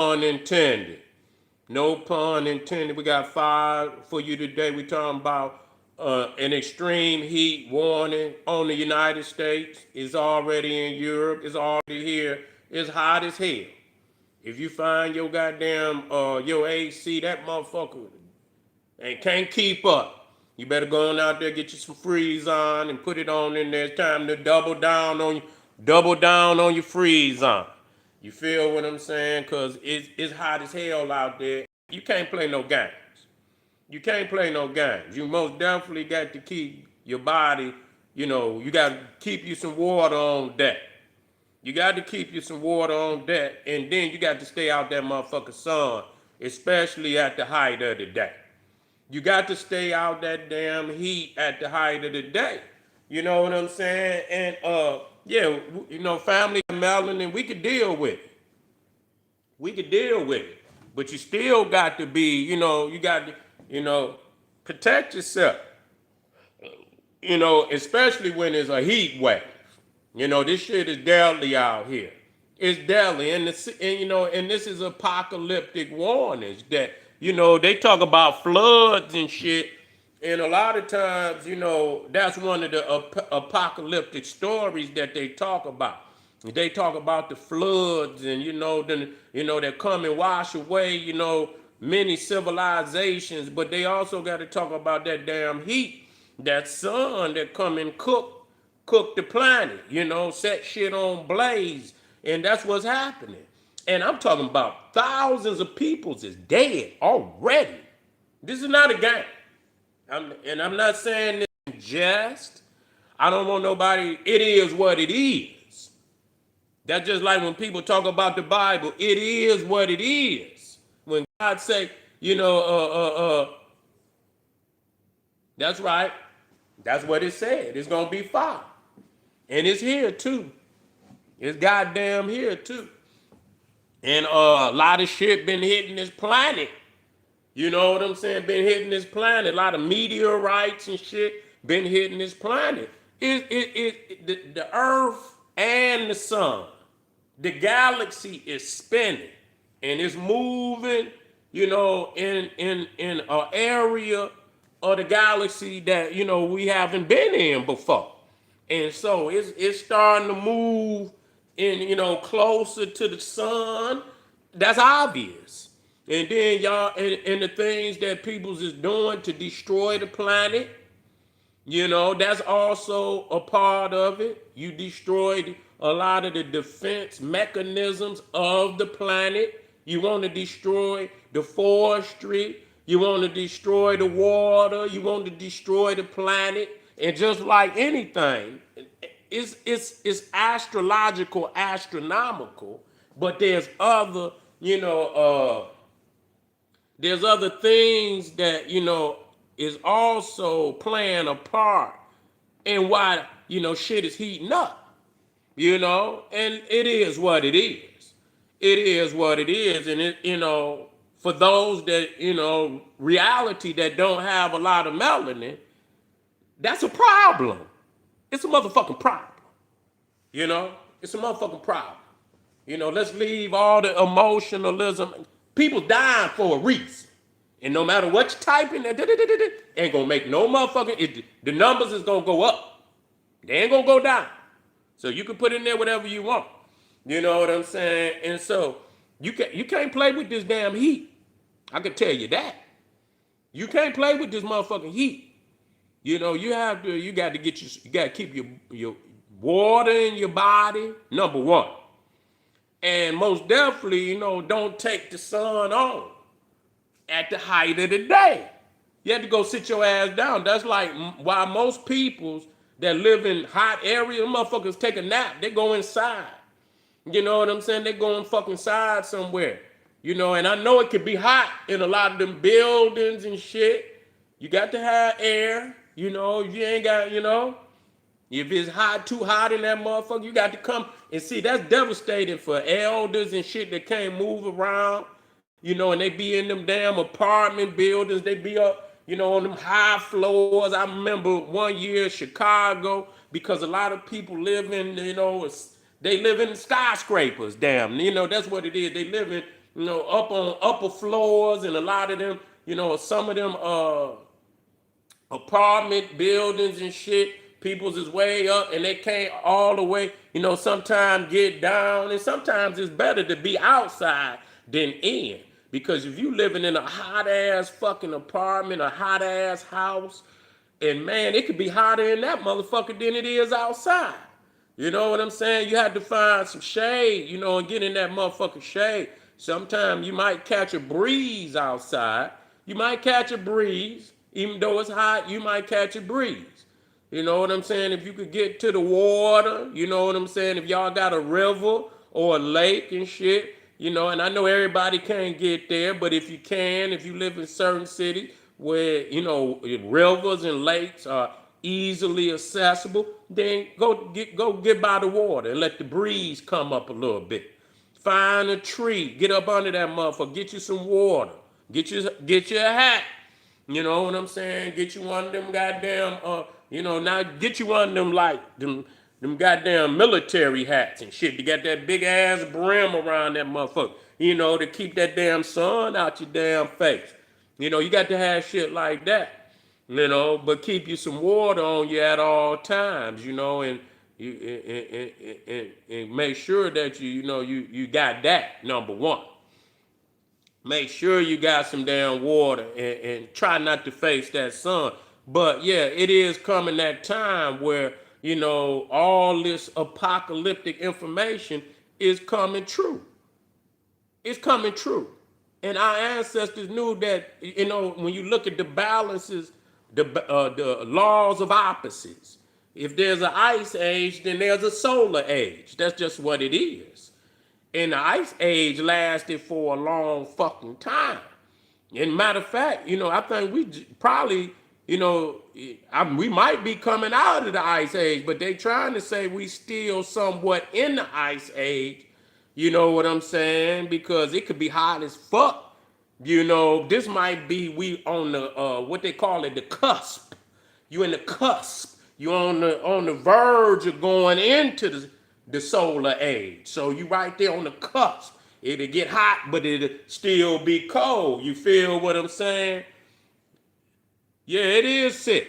pun intended. No pun intended. We got 5 for you today. We talking about an extreme heat warning on the United States. It's already in Europe. It's already here. It's hot as hell. If you find your goddamn your AC, that motherfucker and can't keep up, you better go on out there, get you some freeze on and put it on in there. It's time to double down on your freeze on. You feel what I'm saying? Cause it's hot as hell out there. You can't play no games. You can't play no games. You most definitely got to keep your body, you got to keep you some water on deck. You got to keep you some water on deck, and then you got to stay out that motherfucking sun, especially at the height of the day. You got to stay out that damn heat at the height of the day. You know what I'm saying? And yeah, family melanin, we could deal with it. We could deal with it. But you still got to be, you got to, protect yourself. Especially when there's a heat wave. This shit is deadly out here. It's deadly, and this is apocalyptic warnings that they talk about floods and shit, and a lot of times that's one of the apocalyptic stories that they talk about. They talk about the floods, and then that come and wash away many civilizations, but they also got to talk about that damn heat, that sun that come and cook the planet, set shit on blaze, and that's what's happening. And I'm talking about thousands of people is dead already. This is not a game. I'm not saying this in jest. I don't want nobody, it is what it is. That's just like when people talk about the Bible, it is what it is. When God say, that's right. That's what it said. It's going to be fire. And it's here too. It's goddamn here too. And a lot of shit been hitting this planet. You know what I'm saying? Been hitting this planet. A lot of meteorites and shit been hitting this planet. The Earth and the sun, the galaxy is spinning and it's moving. In an area of the galaxy that we haven't been in before. And so it's starting to move in, closer to the sun. That's obvious. And then y'all, and the things that peoples is doing to destroy the planet, that's also a part of it. You destroyed a lot of the defense mechanisms of the planet. You want to destroy the forestry. You want to destroy the water. You want to destroy the planet. And just like anything, it's astrological, astronomical, but there's other, there's other things that, is also playing a part in why, shit is heating up, and it is what it is. It is what it is. And for those that, reality that don't have a lot of melanin, that's a problem. It's a motherfucking problem. It's a motherfucking problem. Let's leave all the emotionalism. People dying for a reason. And no matter what you type in there, ain't gonna make no motherfucking, the numbers is gonna go up. They ain't gonna go down. So you can put in there whatever you want. You know what I'm saying? And so you can't play with this damn heat. I can tell you that. You can't play with this motherfucking heat. You got to keep your water in your body, number one. And most definitely, don't take the sun on at the height of the day. You have to go sit your ass down. That's like why most people that live in hot areas, motherfuckers take a nap. They go inside. You know what I'm saying? They go fucking inside somewhere. And I know it could be hot in a lot of them buildings and shit. You got to have air. If you ain't got, if it's too hot in that motherfucker, you got to come and see. That's devastating for elders and shit that can't move around, and they be in them damn apartment buildings. They be up, on them high floors. I remember one year in Chicago, because a lot of people live in, they live in skyscrapers, damn. That's what it is. They live in up on upper floors, and a lot of them, some of them apartment buildings and shit, people's is way up and they can't all the way, sometimes get down. And sometimes it's better to be outside than in. Because if you living in a hot ass fucking apartment, a hot ass house, and man, it could be hotter in that motherfucker than it is outside. You know what I'm saying? You have to find some shade, and get in that motherfucking shade. Sometimes you might catch a breeze outside. You might catch a breeze. Even though it's hot, you might catch a breeze. You know what I'm saying? If you could get to the water, you know what I'm saying? If y'all got a river or a lake and shit, and I know everybody can't get there, but if you can, if you live in certain cities where, rivers and lakes are easily accessible, then go get by the water and let the breeze come up a little bit. Find a tree, get up under that motherfucker, get you some water, get you a hat. You know what I'm saying? Get you one of them goddamn, now get you one of them like them goddamn military hats and shit. You got that big ass brim around that motherfucker, to keep that damn sun out your damn face. You got to have shit like that, but keep you some water on you at all times, and and make sure that you got that, number one. Make sure you got some damn water and try not to face that sun. But yeah, it is coming that time where, all this apocalyptic information is coming true. It's coming true. And our ancestors knew that, when you look at the balances, the laws of opposites, if there's an ice age, then there's a solar age. That's just what it is. And the ice age lasted for a long fucking time. And matter of fact, I think we probably, we might be coming out of the ice age, but they trying to say we still somewhat in the ice age. You know what I'm saying? Because it could be hot as fuck. This might be we on the what they call it, the cusp. You in the cusp. You on the verge of going into the solar age. So you right there on the cusp. It'll get hot, but it'll still be cold. You feel what I'm saying? Yeah, it is sick.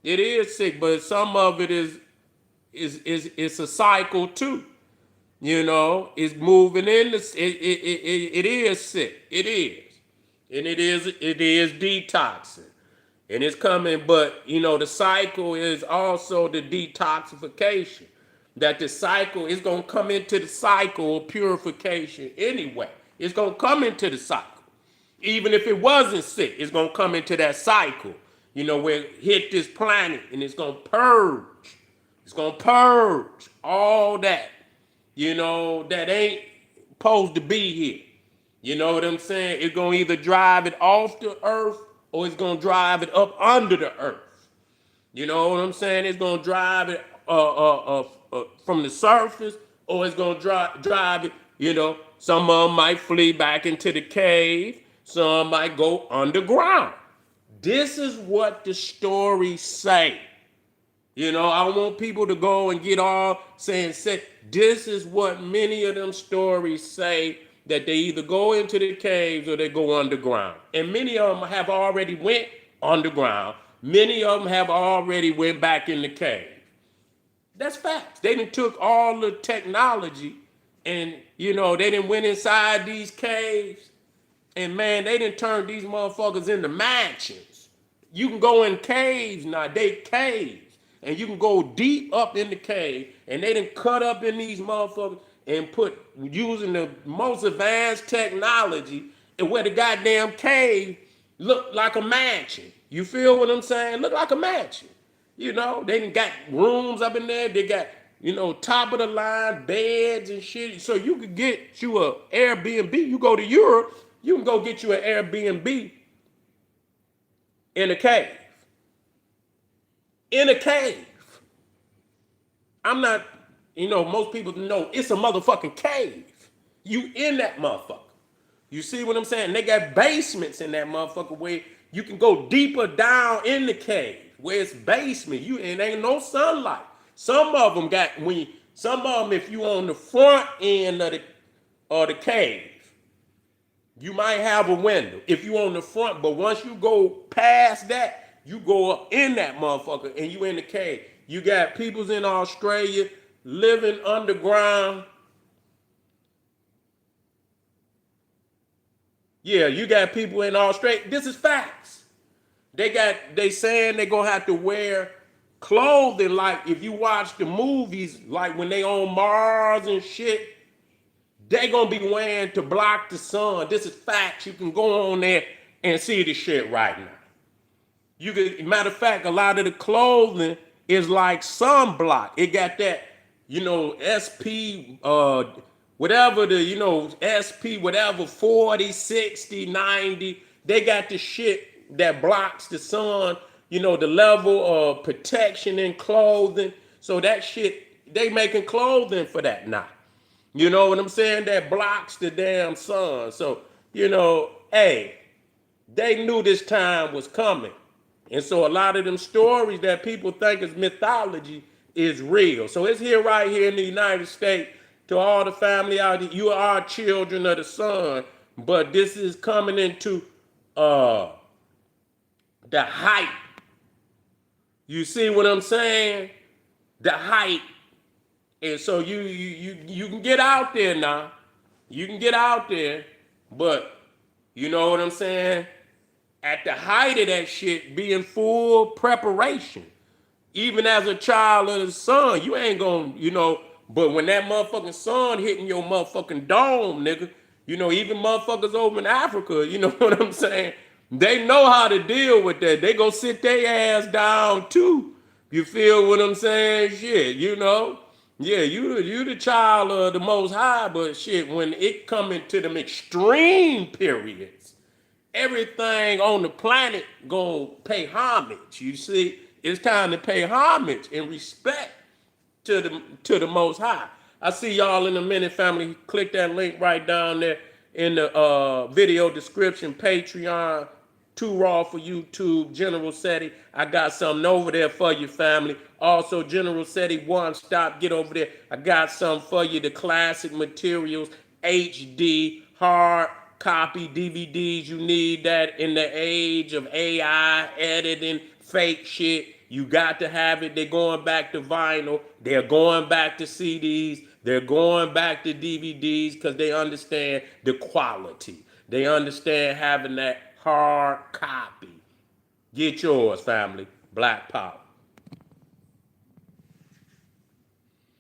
It is sick, but some of it is it's a cycle too. It's moving in this. It is sick. It is. And it is detoxing. And it's coming, but the cycle is also the detoxification. That the cycle is going to come into the cycle of purification anyway. It's going to come into the cycle. Even if it wasn't sick, it's going to come into that cycle, where it hit this planet and it's going to purge. It's going to purge all that, that ain't supposed to be here. You know what I'm saying? It's going to either drive it off the earth or it's going to drive it up under the earth. You know what I'm saying? It's going to drive it from the surface, or it's going to drive it, some of them might flee back into the cave. Some might go underground. This is what the stories say. I don't want people to go and get all saying, this is what many of them stories say, that they either go into the caves or they go underground. And many of them have already went underground. Many of them have already went back in the cave. That's facts. They done took all the technology and, they done went inside these caves. And, man, they done turned these motherfuckers into mansions. You can go in caves now. They caves. And you can go deep up in the cave. And they done cut up in these motherfuckers and using the most advanced technology, and where the goddamn cave look like a mansion. You feel what I'm saying? Look like a mansion. They done got rooms up in there. They got, top of the line beds and shit. So you could get you a Airbnb. You go to Europe, you can go get you an Airbnb in a cave. In a cave. I'm not, most people know it's a motherfucking cave. You in that motherfucker. You see what I'm saying? They got basements in that motherfucker where you can go deeper down in the cave, where it's basement. And ain't no sunlight. Some of them if you on the front end of the cave, You might have a window if you on the front, but once you go past that, you go up in that motherfucker and you in the cave. You got peoples in Australia living underground. Yeah, you got people in Australia. This is facts. They saying they gonna have to wear clothing like if you watch the movies, like when they on Mars and shit, they gonna be wearing to block the sun. This is facts. You can go on there and see the shit right now. You could, matter of fact, a lot of the clothing is like sunblock. It got that, SP, whatever the, SP, whatever, 40, 60, 90. They got the shit that blocks the sun, the level of protection in clothing. So that shit, they making clothing for that now. You know what I'm saying? That blocks the damn sun. So, hey, they knew this time was coming. And so a lot of them stories that people think is mythology is real. So it's here right here in the United States to all the family out there. You are children of the sun, but this is coming into uh the hype. You see what I'm saying? The hype. And so you can get out there now. You can get out there, but you know what I'm saying? At the height of that shit, be in full preparation. Even as a child of the sun, you ain't gonna, but when that motherfucking sun hitting your motherfucking dome, nigga, even motherfuckers over in Africa, you know what I'm saying? They know how to deal with that. They go sit their ass down too. You feel what I'm saying? Shit, Yeah, you the child of the Most High, but shit, when it come into them extreme periods, everything on the planet gonna pay homage. You see, it's time to pay homage and respect to the Most High. I see y'all in a minute, family. Click that link right down there in the video description. Patreon, Too Raw for YouTube, General Seti. I got something over there for you, family. Also, General Seti One Stop. Get over there. I got something for you. The classic materials, HD, hard copy DVDs. You need that in the age of AI editing, fake shit. You got to have it. They're going back to vinyl. They're going back to CDs. They're going back to DVDs because they understand the quality. They understand having that hard copy. Get yours, family. Black Power.